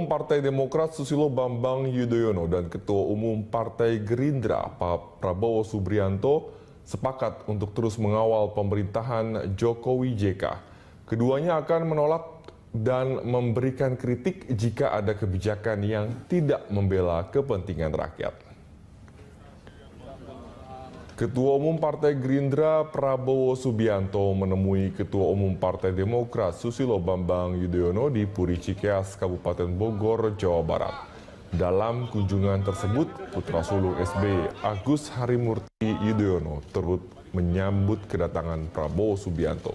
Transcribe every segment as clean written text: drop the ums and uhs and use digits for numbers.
Umum Partai Demokrat Susilo Bambang Yudhoyono dan Ketua Umum Partai Gerindra Pak Prabowo Subianto sepakat untuk terus mengawal pemerintahan Jokowi JK. Keduanya akan menolak dan memberikan kritik jika ada kebijakan yang tidak membela kepentingan rakyat. Ketua Umum Partai Gerindra Prabowo Subianto menemui Ketua Umum Partai Demokrat Susilo Bambang Yudhoyono di Puri Cikeas, Kabupaten Bogor, Jawa Barat. Dalam kunjungan tersebut, putra sulung SBY Agus Harimurti Yudhoyono turut menyambut kedatangan Prabowo Subianto.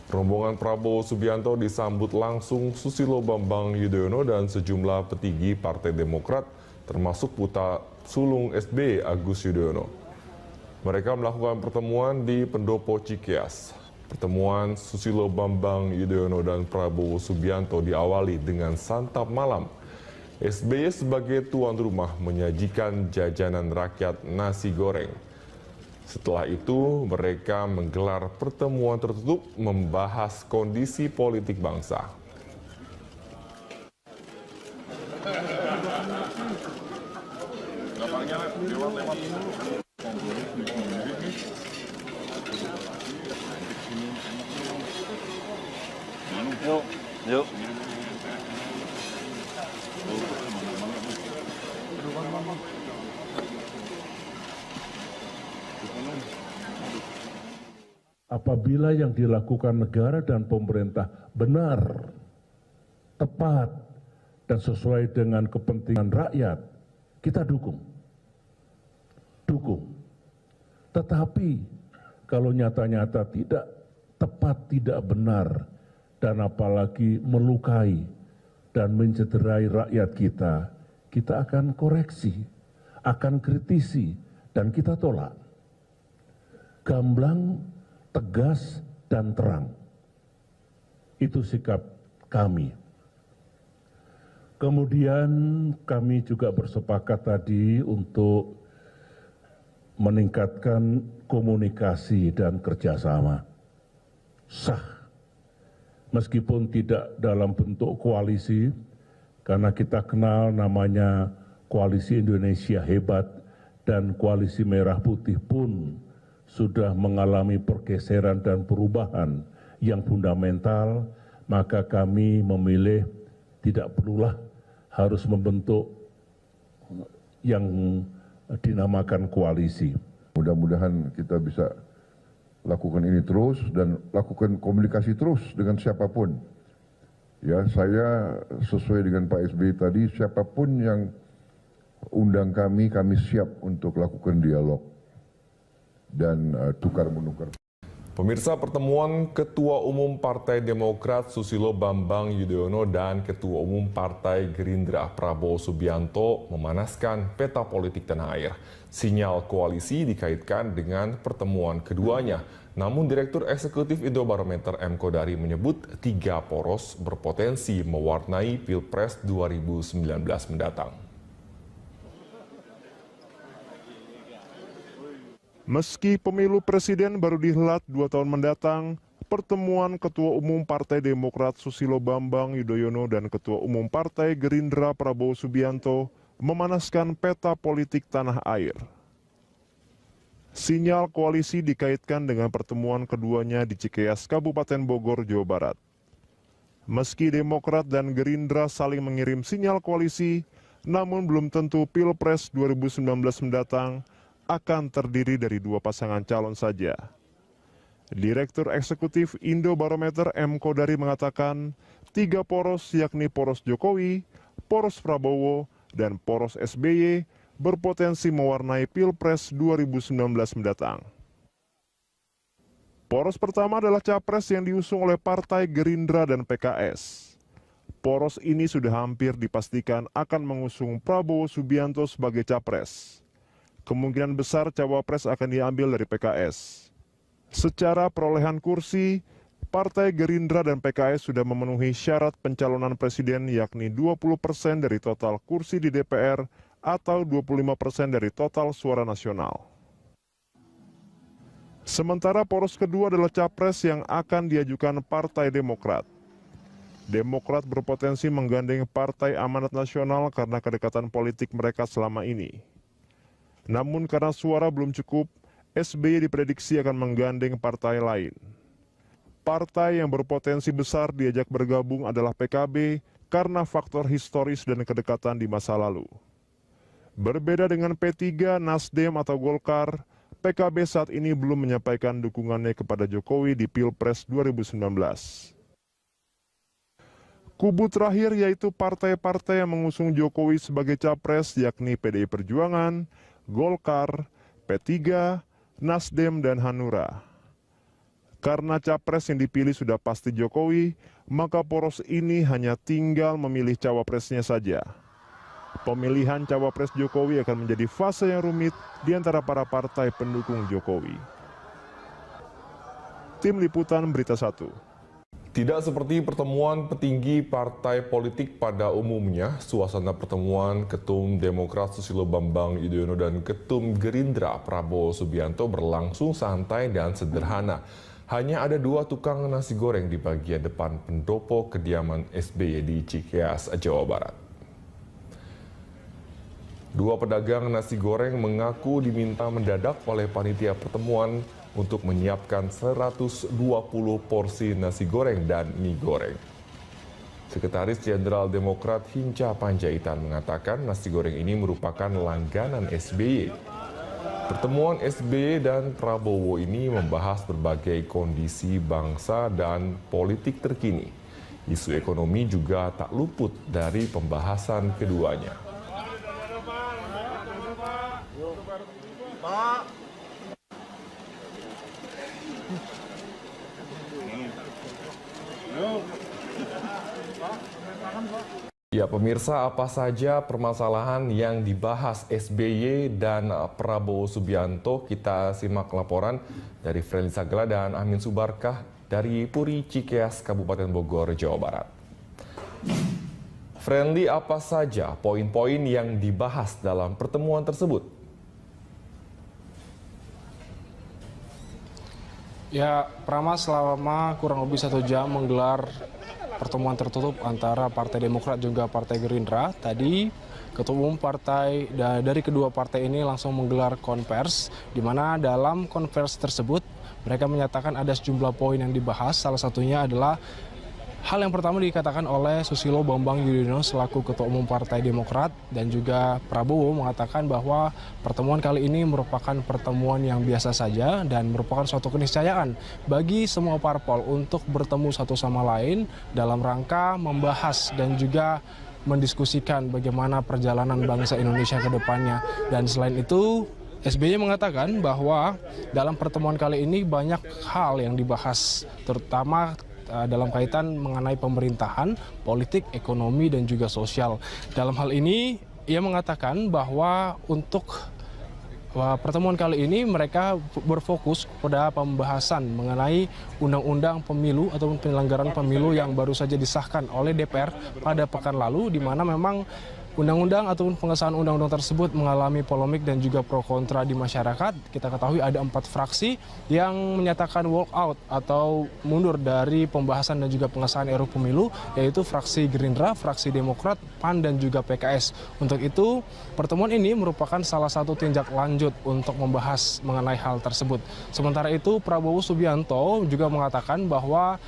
Rombongan Prabowo Subianto disambut langsung Susilo Bambang Yudhoyono dan sejumlah petinggi Partai Demokrat, termasuk putra sulung SBY Agus Yudhoyono. Mereka melakukan pertemuan di Pendopo Cikeas. Pertemuan Susilo Bambang Yudhoyono dan Prabowo Subianto diawali dengan santap malam. SBY sebagai tuan rumah menyajikan jajanan rakyat nasi goreng. Setelah itu, mereka menggelar pertemuan tertutup membahas kondisi politik bangsa. Yuk. Apabila yang dilakukan negara dan pemerintah benar, tepat, dan sesuai dengan kepentingan rakyat, kita dukung. Tetapi kalau nyata-nyata tidak tepat, tidak benar, dan apalagi melukai dan mencederai rakyat kita akan koreksi, akan kritisi, dan kita tolak. Gamblang, tegas, dan terang. Itu sikap kami. Kemudian kami juga bersepakat tadi untuk meningkatkan komunikasi dan kerjasama. Sah. Meskipun tidak dalam bentuk koalisi, karena kita kenal namanya Koalisi Indonesia Hebat dan Koalisi Merah Putih pun sudah mengalami pergeseran dan perubahan yang fundamental, maka kami memilih tidak perlulah harus membentuk yang dinamakan koalisi. Mudah-mudahan kita bisa lakukan ini terus dan lakukan komunikasi terus dengan siapapun. Ya, saya sesuai dengan Pak SBY tadi, siapapun yang undang kami siap untuk lakukan dialog dan tukar-menukar. Pemirsa, pertemuan Ketua Umum Partai Demokrat Susilo Bambang Yudhoyono dan Ketua Umum Partai Gerindra Prabowo Subianto memanaskan peta politik tanah air. Sinyal koalisi dikaitkan dengan pertemuan keduanya. Namun Direktur Eksekutif Indobarometer M. Kodari menyebut 3 poros berpotensi mewarnai Pilpres 2019 mendatang. Meski pemilu presiden baru dihelat 2 tahun mendatang, pertemuan Ketua Umum Partai Demokrat Susilo Bambang Yudhoyono dan Ketua Umum Partai Gerindra Prabowo Subianto memanaskan peta politik tanah air. Sinyal koalisi dikaitkan dengan pertemuan keduanya di Cikeas, Kabupaten Bogor, Jawa Barat. Meski Demokrat dan Gerindra saling mengirim sinyal koalisi, namun belum tentu Pilpres 2019 mendatang akan terdiri dari 2 pasangan calon saja. Direktur Eksekutif Indobarometer M. Kodari mengatakan 3 poros yakni poros Jokowi, poros Prabowo, dan poros SBY berpotensi mewarnai Pilpres 2019 mendatang. Poros pertama adalah Capres yang diusung oleh Partai Gerindra dan PKS. Poros ini sudah hampir dipastikan akan mengusung Prabowo Subianto sebagai Capres. Kemungkinan besar Cawapres akan diambil dari PKS. Secara perolehan kursi, Partai Gerindra dan PKS sudah memenuhi syarat pencalonan presiden yakni 20% dari total kursi di DPR atau 25% dari total suara nasional. Sementara poros kedua adalah Capres yang akan diajukan Partai Demokrat. Demokrat berpotensi menggandeng Partai Amanat Nasional karena kedekatan politik mereka selama ini. Namun karena suara belum cukup, SBY diprediksi akan menggandeng partai lain. Partai yang berpotensi besar diajak bergabung adalah PKB karena faktor historis dan kedekatan di masa lalu. Berbeda dengan P3, Nasdem atau Golkar, PKB saat ini belum menyampaikan dukungannya kepada Jokowi di Pilpres 2019. Kubu terakhir yaitu partai-partai yang mengusung Jokowi sebagai capres yakni PDI Perjuangan, Golkar, P3, Nasdem, dan Hanura. Karena capres yang dipilih sudah pasti Jokowi, maka poros ini hanya tinggal memilih cawapresnya saja. Pemilihan cawapres Jokowi akan menjadi fase yang rumit di antara para partai pendukung Jokowi. Tim Liputan Berita 1. Tidak seperti pertemuan petinggi partai politik pada umumnya, suasana pertemuan Ketum Demokrat Susilo Bambang Yudhoyono dan Ketum Gerindra Prabowo Subianto berlangsung santai dan sederhana. Hanya ada 2 tukang nasi goreng di bagian depan pendopo kediaman SBY di Cikeas, Jawa Barat. 2 pedagang nasi goreng mengaku diminta mendadak oleh panitia pertemuan untuk menyiapkan 120 porsi nasi goreng dan mie goreng. Sekretaris Jenderal Demokrat Hinca Panjaitan mengatakan nasi goreng ini merupakan langganan SBY. Pertemuan SBY dan Prabowo ini membahas berbagai kondisi bangsa dan politik terkini. Isu ekonomi juga tak luput dari pembahasan keduanya. Ya pemirsa, apa saja permasalahan yang dibahas SBY dan Prabowo Subianto? Kita simak laporan dari Friendly Sagala dan Amin Subarkah dari Puri Cikeas, Kabupaten Bogor, Jawa Barat. Friendly, apa saja poin-poin yang dibahas dalam pertemuan tersebut? Ya, Prama selama kurang lebih 1 jam menggelar pertemuan tertutup antara Partai Demokrat juga Partai Gerindra. Tadi Ketua Umum partai dari kedua partai ini langsung menggelar konvers, di mana dalam konvers tersebut mereka menyatakan ada sejumlah poin yang dibahas. Salah satunya adalah hal yang pertama dikatakan oleh Susilo Bambang Yudhoyono selaku Ketua Umum Partai Demokrat, dan juga Prabowo mengatakan bahwa pertemuan kali ini merupakan pertemuan yang biasa saja dan merupakan suatu keniscayaan bagi semua parpol untuk bertemu satu sama lain dalam rangka membahas dan juga mendiskusikan bagaimana perjalanan bangsa Indonesia ke depannya. Dan selain itu, SBY mengatakan bahwa dalam pertemuan kali ini banyak hal yang dibahas, terutama dalam kaitan mengenai pemerintahan, politik, ekonomi, dan juga sosial. Dalam hal ini, ia mengatakan bahwa untuk pertemuan kali ini mereka berfokus pada pembahasan mengenai undang-undang pemilu ataupun penyelenggaraan pemilu yang baru saja disahkan oleh DPR pada pekan lalu, di mana memang undang-undang ataupun pengesahan undang-undang tersebut mengalami polemik dan juga pro kontra di masyarakat. Kita ketahui ada 4 fraksi yang menyatakan walk out atau mundur dari pembahasan dan juga pengesahan RUU Pemilu, yaitu fraksi Gerindra, fraksi Demokrat, PAN, dan juga PKS. Untuk itu, pertemuan ini merupakan salah satu tindak lanjut untuk membahas mengenai hal tersebut. Sementara itu, Prabowo Subianto juga mengatakan bahwa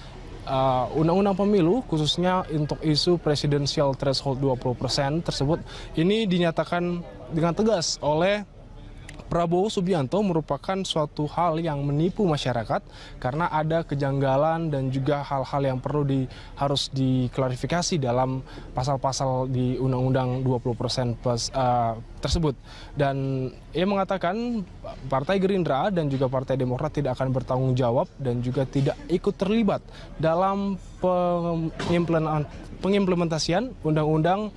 undang-undang pemilu khususnya untuk isu presidensial threshold 20% tersebut ini dinyatakan dengan tegas oleh Prabowo Subianto merupakan suatu hal yang menipu masyarakat karena ada kejanggalan dan juga hal-hal yang harus diklarifikasi dalam pasal-pasal di Undang-Undang 20% plus tersebut. Dan ia mengatakan Partai Gerindra dan juga Partai Demokrat tidak akan bertanggung jawab dan juga tidak ikut terlibat dalam pengimplementasian Undang-Undang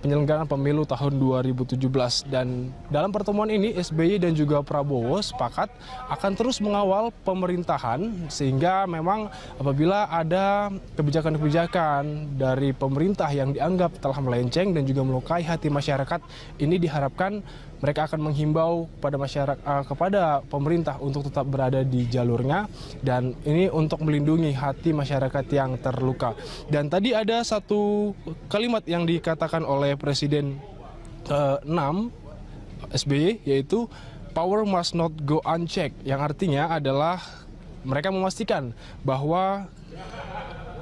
penyelenggaraan pemilu tahun 2017. Dan dalam pertemuan ini SBY dan juga Prabowo sepakat akan terus mengawal pemerintahan, sehingga memang apabila ada kebijakan-kebijakan dari pemerintah yang dianggap telah melenceng dan juga melukai hati masyarakat, ini diharapkan mereka akan menghimbau kepada masyarakat, kepada pemerintah untuk tetap berada di jalurnya, dan ini untuk melindungi hati masyarakat yang terluka. Dan tadi ada satu kalimat yang dikatakan oleh Presiden ke-6 SBY, yaitu power must not go unchecked, yang artinya adalah mereka memastikan bahwa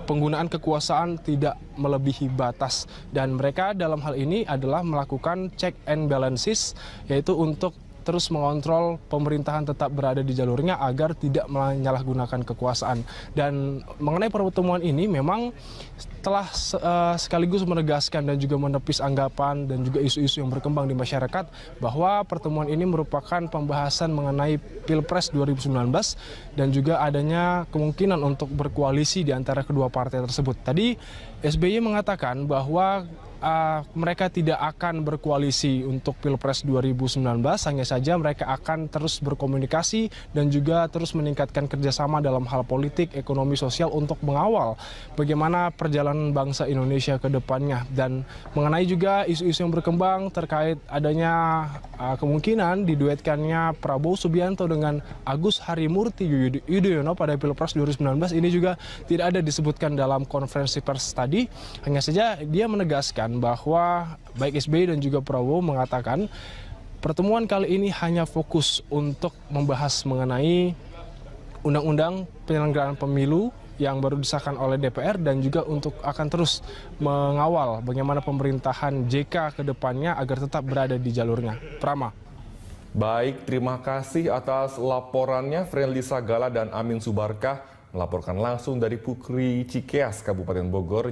penggunaan kekuasaan tidak melebihi batas, dan mereka dalam hal ini adalah melakukan check and balances, yaitu untuk terus mengontrol pemerintahan tetap berada di jalurnya agar tidak menyalahgunakan kekuasaan. Dan mengenai pertemuan ini memang telah sekaligus menegaskan dan juga menepis anggapan dan juga isu-isu yang berkembang di masyarakat bahwa pertemuan ini merupakan pembahasan mengenai Pilpres 2019 dan juga adanya kemungkinan untuk berkoalisi di antara kedua partai tersebut. Tadi SBY mengatakan bahwa mereka tidak akan berkoalisi untuk Pilpres 2019, hanya saja mereka akan terus berkomunikasi dan juga terus meningkatkan kerjasama dalam hal politik, ekonomi, sosial untuk mengawal bagaimana perjalanan bangsa Indonesia ke depannya. Dan mengenai juga isu-isu yang berkembang terkait adanya kemungkinan diduetkannya Prabowo Subianto dengan Agus Harimurti Yudhoyono pada Pilpres 2019, ini juga tidak ada disebutkan dalam konferensi pers tadi, hanya saja dia menegaskan bahwa baik SBY dan juga Prabowo mengatakan pertemuan kali ini hanya fokus untuk membahas mengenai undang-undang penyelenggaraan pemilu yang baru disahkan oleh DPR dan juga untuk akan terus mengawal bagaimana pemerintahan JK ke depannya agar tetap berada di jalurnya. Prama. Baik, terima kasih atas laporannya Friendly Sagala dan Amin Subarkah melaporkan langsung dari Pukri Cikeas, Kabupaten Bogor.